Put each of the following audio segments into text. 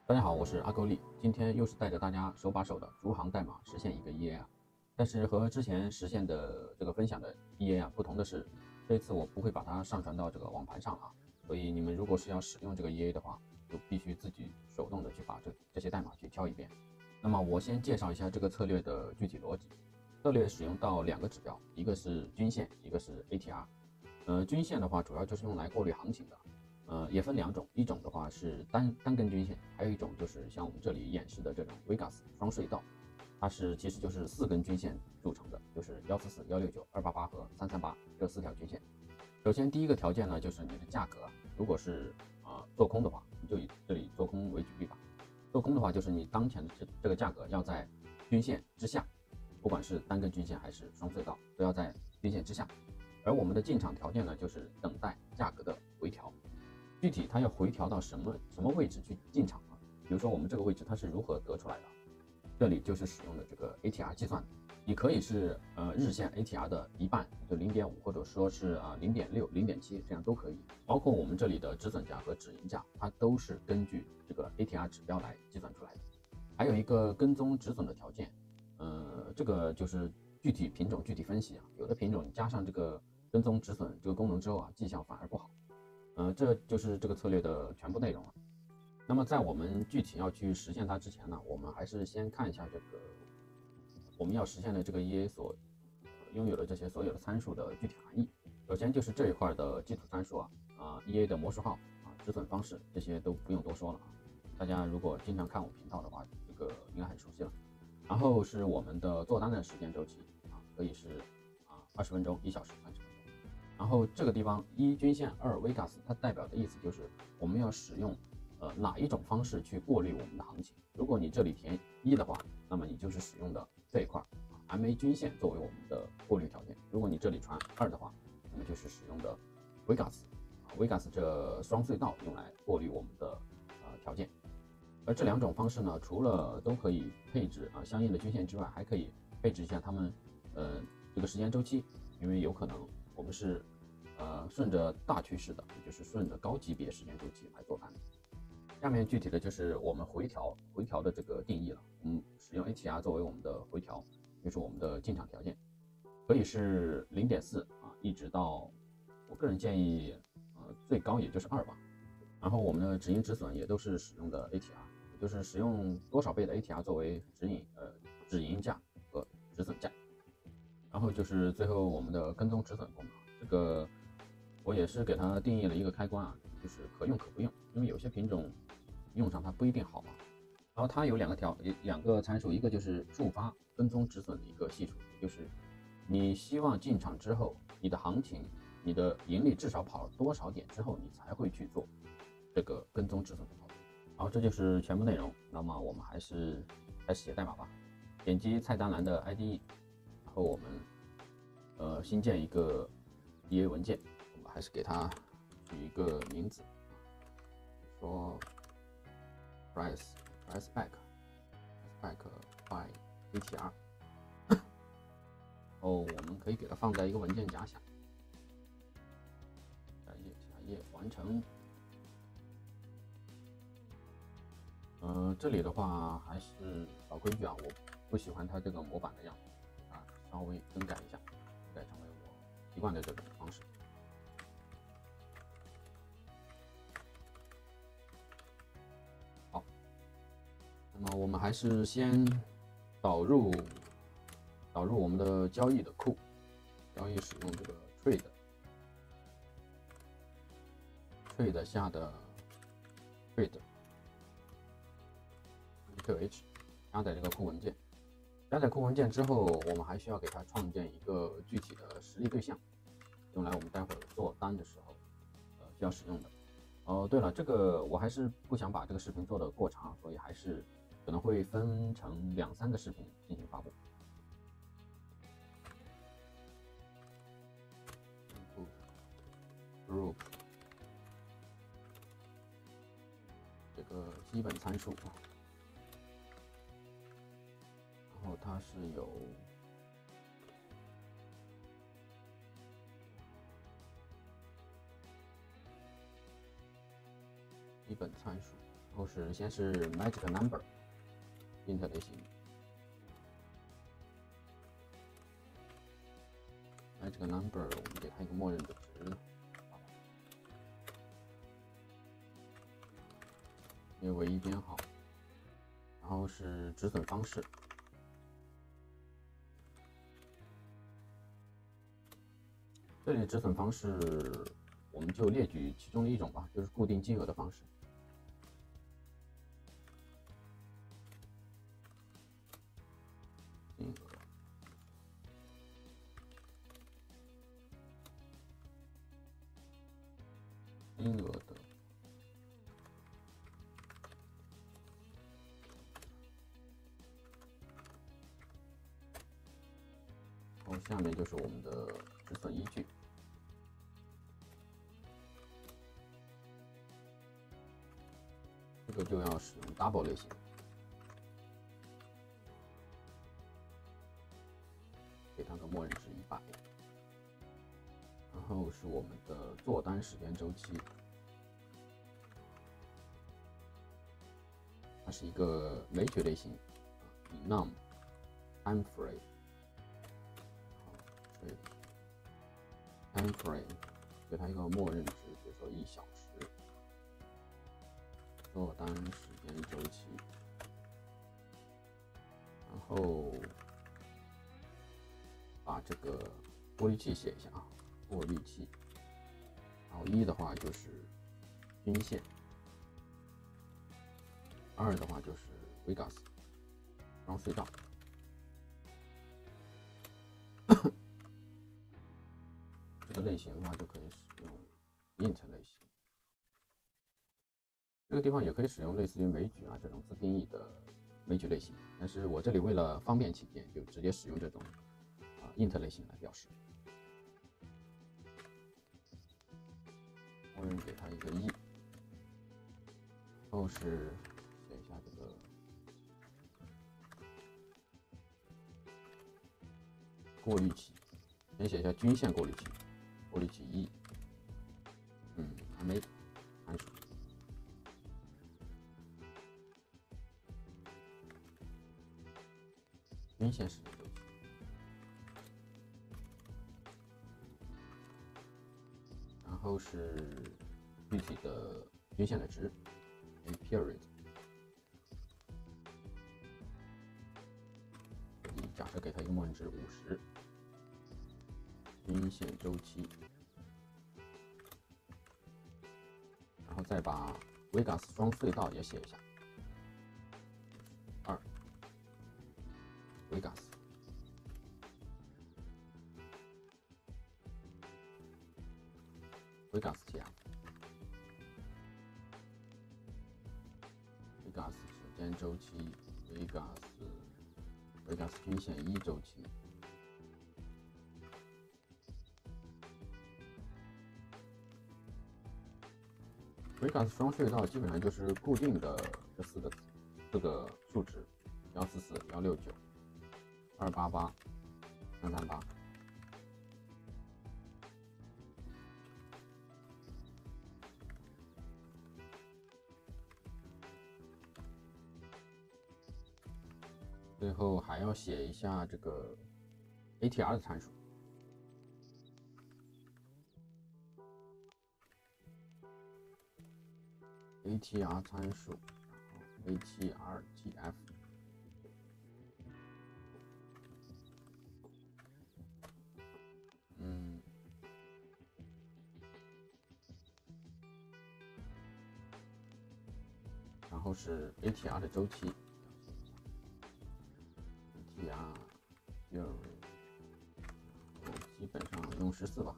大家好，我是阿勾力，今天又是带着大家手把手的逐行代码实现一个 EA 啊。但是和之前实现的这个分享的 EA 啊不同的是，这一次我不会把它上传到这个网盘上啊，所以你们如果是要使用这个 EA 的话，就必须自己手动的去把这些代码去敲一遍。那么我先介绍一下这个策略的具体逻辑。策略使用到两个指标，一个是均线，一个是 ATR。均线的话主要就是用来过滤行情的。也分两种，一种的话是单根均线，还有一种就是像我们这里演示的这种 Vegas 双隧道，它其实就是4根均线组成的，就是144、169、288和338这4条均线。首先第一个条件呢，就是你的价格，如果是做空的话，你就以这里做空为举例吧。做空的话，就是你当前的这个价格要在均线之下，不管是单根均线还是双隧道，都要在均线之下。而我们的进场条件呢，就是等待价格的回调。具体它要回调到什么位置去进场啊？比如说我们这个位置它是如何得出来的？这里就是使用的这个 ATR 计算，你可以是日线 ATR 的一半，就0.5，或者说是0.6、0.7，这样都可以。包括我们这里的止损价和止盈价，它都是根据这个 ATR 指标来计算出来的。还有一个跟踪止损的条件，这个就是具体品种具体分析啊，有的品种加上这个跟踪止损这个功能之后啊，绩效反而不好。这就是这个策略的全部内容了。那么在我们具体要去实现它之前呢，我们还是先看一下这个我们要实现的这个 EA 所拥有的这些所有的参数的具体含义。首先就是这一块的基础参数EA 的模式号止损方式，这些都不用多说了啊。大家如果经常看我频道的话，这个应该很熟悉了。然后是我们的做单的时间周期可以是20分钟、1小时、30分钟。然后这个地方1均线，2 Vegas， 它代表的意思就是我们要使用哪一种方式去过滤我们的行情。如果你这里填1的话，那么你就是使用的这一块MA 均线作为我们的过滤条件。如果你这里传2的话，那么就是使用的 Vegas，Vegas 这双隧道用来过滤我们的条件。而这两种方式呢，除了都可以配置相应的均线之外，还可以配置一下它们这个时间周期，因为有可能我们是顺着大趋势的，也就是顺着高级别时间周期来做单。下面具体的就是我们回调的这个定义了。我们使用 ATR 作为我们的回调，就是我们的进场条件，可以是0.4一直到我个人建议最高也就是2吧。然后我们的止盈止损也都是使用的 ATR， 也就是使用多少倍的 ATR 作为止盈价和止损价。然后就是最后我们的跟踪止损功能，这个我也是给它定义了一个开关就是可用可不用，因为有些品种用上它不一定好然后它有两个参数，一个就是触发跟踪止损的一个系数，也就是你希望进场之后，你的行情、你的盈利至少跑了多少点之后，你才会去做这个跟踪止损的操作。好，这就是全部内容。那么我们还是开始写代码吧。点击菜单栏的 IDE， 然后我们新建一个 EA 文件，我们还是给它取一个名字，说 price back by ATR。我们可以给它放在一个文件夹下。下页完成。这里的话还是老规矩我不喜欢它这个模板的样子稍微更改一下，改成为我习惯的这种方式。好，那么我们还是先导入我们的交易的库，交易使用这个 trade 下的 trade QH 加载这个库文件。加载库文件之后，我们还需要给它创建一个具体的实例对象，用来我们待会儿做单的时候需要使用的。对了，这个我还是不想把这个视频做得过长，所以还是可能会分成2、3个视频进行发布。Group 这个基本参数，然后它是有基本参数，后是先是 magic number int 类型 ，magic number 我们给它一个默认的值，列为一编号。然后是止损方式，这里止损方式我们就列举其中的一种吧，就是固定金额的方式。金额的然后下面就是我们的止损依据。这个就要使用 double 类型，给它个默认值100。然后是我们的做单时间周期，它是一个枚举类型 ，enum time frame。time frame 给它一个默认值，比如说1小时，做单时间周期，然后把这个过滤器写一下啊，过滤器，然后1的话就是均线，2的话就是 Vegas 双隧道。这个类型的话就可以使用 int 类型，这个地方也可以使用类似于枚举啊这种自定义的枚举类型，但是我这里为了方便起见，就直接使用这种int 类型来表示。默认给它一个1，然后是写一下这个过滤器，先写一下均线过滤器。过滤器1，还没函数，均线时间周期，然后是具体的均线的值 ，a period， 假设给它一个默认值50，均线周期。然后再把 Vegas 双隧道也写一下，2 Vegas， 加 Vegas 时间周期 Vegas 均线1周期。Vegas 双隧道基本上就是固定的这4个数值：144、169、288、338。最后还要写一下这个 ATR 的参数。ATR 参数，然后 ATRGF， 然后是 ATR 的周期 ，ATR theory， 基本上用14吧。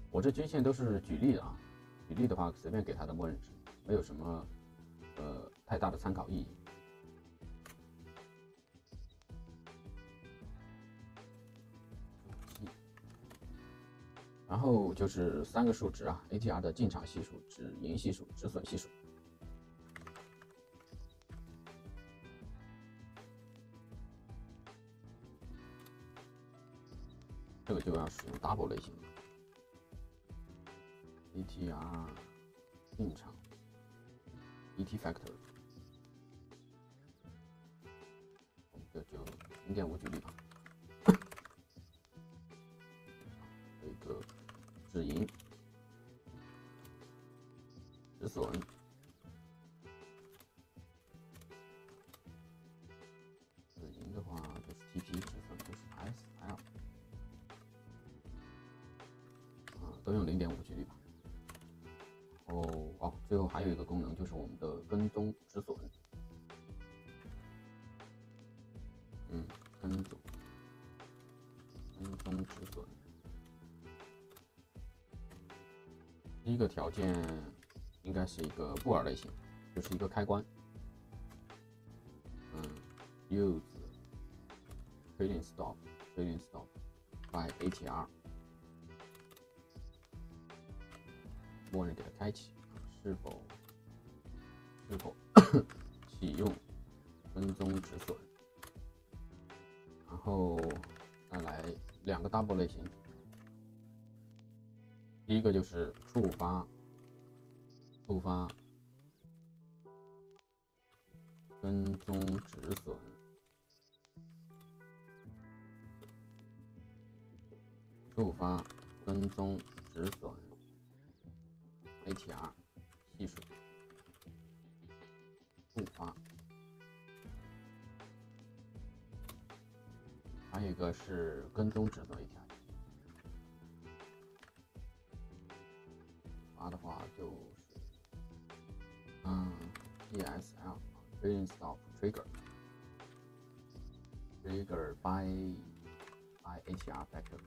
我这均线都是举例的啊。举例的话，随便给它的默认值，没有什么太大的参考意义。然后就是3个数值啊 ，ATR 的进场系数、止盈系数、止损系数。这个就要使用 double 类型。ATR 进场 factor， 这就 0.5 举例吧。有一个止盈、止损。止盈的话就是 TP， 止损就是 SL， 都用 0.5 举例吧。最后还有一个功能就是我们的跟踪止损。跟踪止损。第一个条件应该是一个布尔类型，就是一个开关。use trailing stop by ATR， 默认给它开启，是否启用跟踪止损。然后再来2个 double 类型，第一个就是触发跟踪止损，ATR 系数，触发。还有一个是跟踪止损 ATR， 发的话就是ESL trailing stop trigger by ATR factor。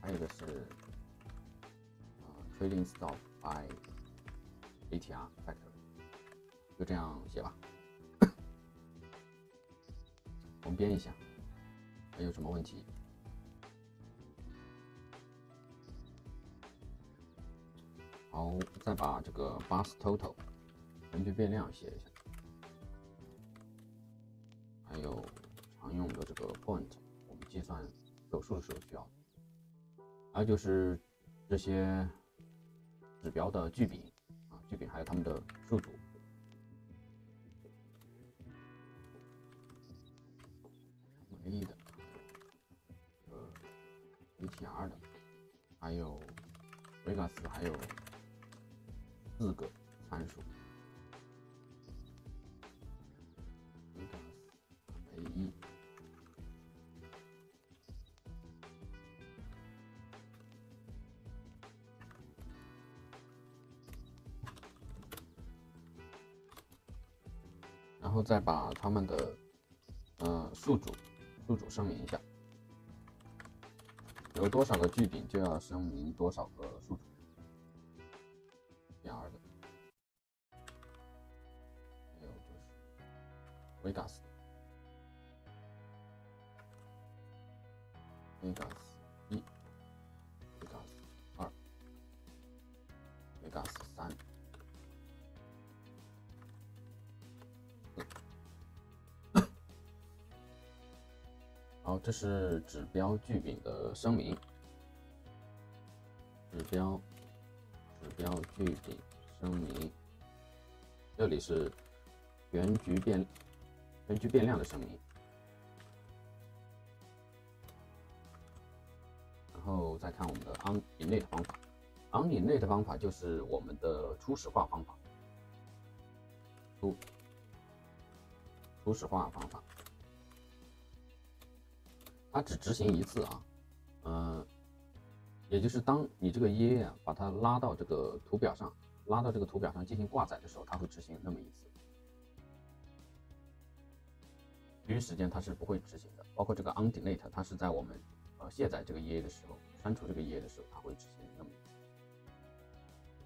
还有一个是trailing stop by ATR factor， 就这样写吧。我们编一下，还有什么问题？好，再把这个 bus total 程序变量写一下，还有常用的这个 point， 我们计算手数的时候需要。还有就是这些指标的距比还有它们的数组。A 的，ATR 的，还有维加斯，还有4个参数。维加斯 A1，然后再把它们的数组声明一下，有多少个距饼就要声明多少个数组。R 的，还有就是维加斯1、维加斯2、维加斯3。好，这是指标距饼的声明。指标距饼声明，这里是原局变量的声明。然后再看我们的 on-init 方法。on-init 方法就是我们的初始化方法。初始化方法。它只执行一次啊，也就是当你这个页把它拉到这个图表上进行挂载的时候，它会执行那么一次，其余时间它是不会执行的。包括这个 on-delete， 它是在我们卸载这个页的时候，删除这个页的时候，它会执行那么一次。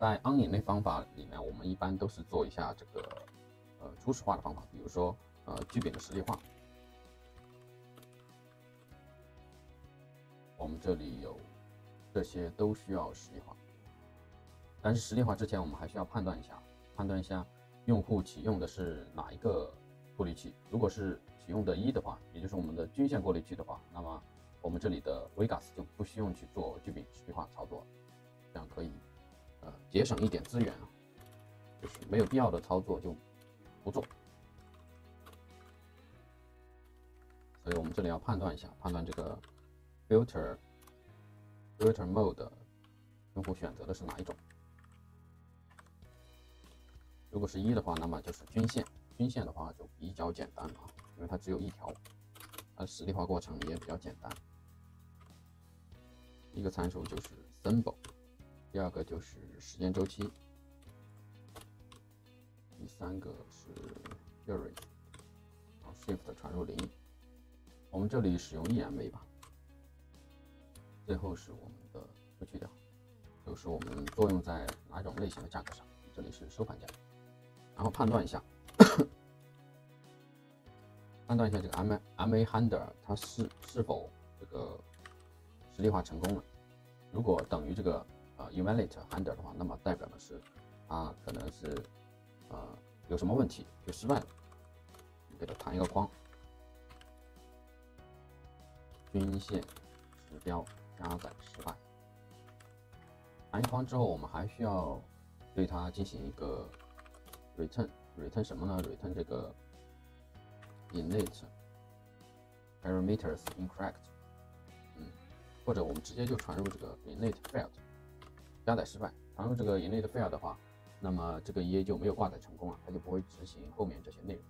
在 on-init 方法里面，我们一般都是做一下这个初始化的方法，比如说距饼的实例化。我们这里有这些都需要实例化，但是实例化之前我们还需要判断一下用户启用的是哪一个过滤器。如果是启用的1的话，也就是我们的均线过滤器的话，那么我们这里的 Vegas 就不需要去做距饼实例化操作，这样可以节省一点资源啊，就是没有必要的操作就不做。所以我们这里要判断一下，判断这个 filter mode 用户选择的是哪一种。如果是1的话，那么就是均线。均线的话就比较简单啊，因为它只有一条，它的实例化过程也比较简单。一个参数就是 symbol， 第二个就是时间周期，第三个是 period， 然后 shift 传入0，我们这里使用1MA 吧。最后是我们的不去掉，就是我们作用在哪种类型的价格上，这里是收盘价，然后判断一下。判断一下这个 MA handler 它是否这个实例化成功了。如果等于这个evaluate handler 的话，那么代表的是它可能是有什么问题就失败了。给它弹一个框，均线指标加载失败。弹一框之后，我们还需要对它进行一个 return 什么呢 ？return 这个 init parameters incorrect， 或者我们直接就传入这个 init failed 加载失败。传入这个 init failed 的话，那么这个 EA 就没有挂载成功了，它就不会执行后面这些内容。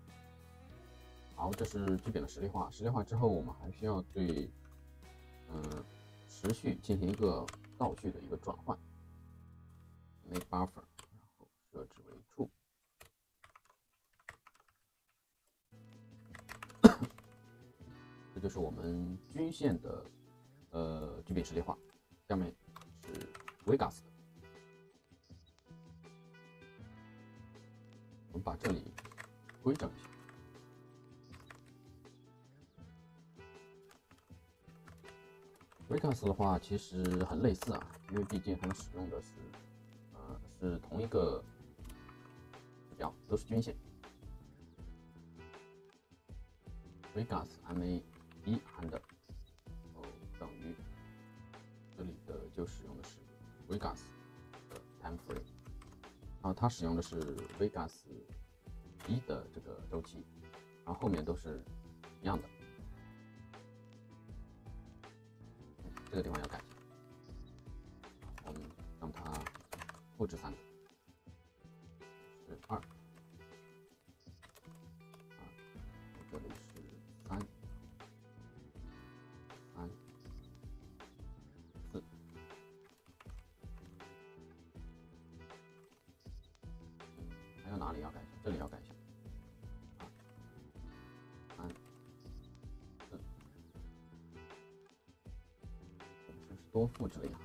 好，这是基本的实例化。实例化之后，我们还需要对时序进行一个倒序的一个转换 ，make buffer， 然后设置为 true。这就是我们均线的基本实例化。下面是 Vegas 的，我们把这里规整一下。Vegas 的话其实很类似啊，因为毕竟它们使用的是同一个指标，都是均线。Vegas MA 1 handler 等于这里的就使用的是 Vegas 的 time frame， 然后它使用的是 Vegas 1的这个周期，然后后面都是一样的。这个地方要改一下，我们让它复制3个，是2，这里是3、4，还有哪里要改一下？这里要改一下，3、4，我们就是多复制了一下。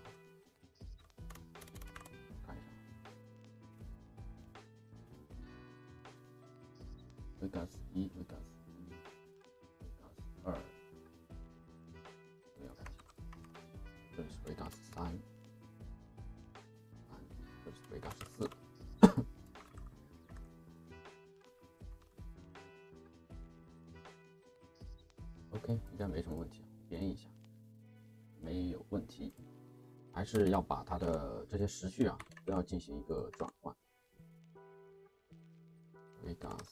Vegas 1、Vegas 1、Vegas 2，这个要改一下。这里是 Vegas 3，这是 Vegas 4。OK， 应该没什么问题，编译一下，没有问题。还是要把它的这些时序啊，都要进行一个转换。Vegas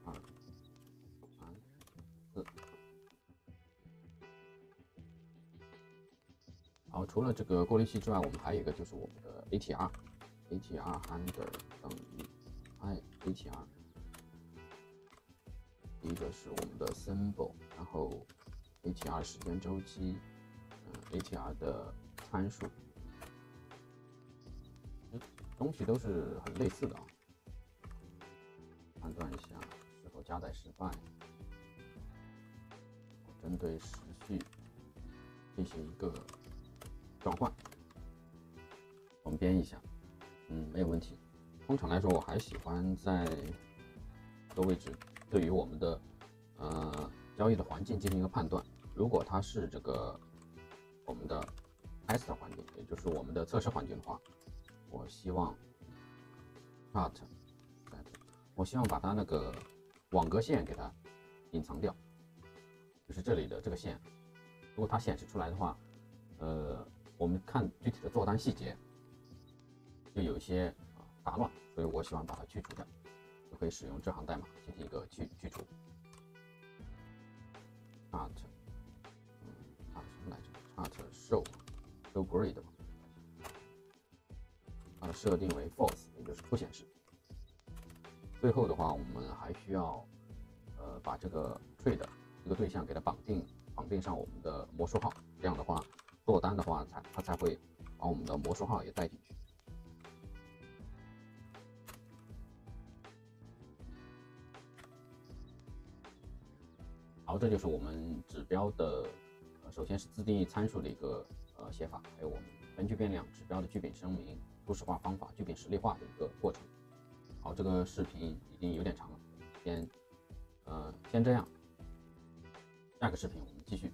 2、3、4。好，除了这个过滤器之外，我们还有一个就是我们的 ATR handler 等于 ATR。第一个是我们的 symbol， 然后 ATR 时间周期，ATR 的参数，东西都是很类似的啊。判断一下是否加载失败，针对时序进行一个转换，我们编译一下，没有问题。通常来说，我还喜欢在这个位置对于我们的交易的环境进行一个判断。如果它是这个我们的 test 环境，也就是我们的测试环境的话，我希望 cut， 我希望把它那个网格线给它隐藏掉，就是这里的这个线如果它显示出来的话，我们看具体的做单细节就有一些杂乱，所以我喜欢把它去除掉，就可以使用这行代码进行一个去除。chart，什么来着 ？chart show grid 吧，把它设定为 false， 也就是不显示。最后的话，我们还需要把这个 trade 这个对象给它绑定上我们的魔术号，这样的话做单的话它才会把我们的魔术号也带进去。好，这就是我们指标的首先是自定义参数的一个写法，还有我们根据变量指标的聚丙声明、初始化方法、聚丙实例化的一个过程。好，这个视频已经有点长了，先这样，下个视频我们继续。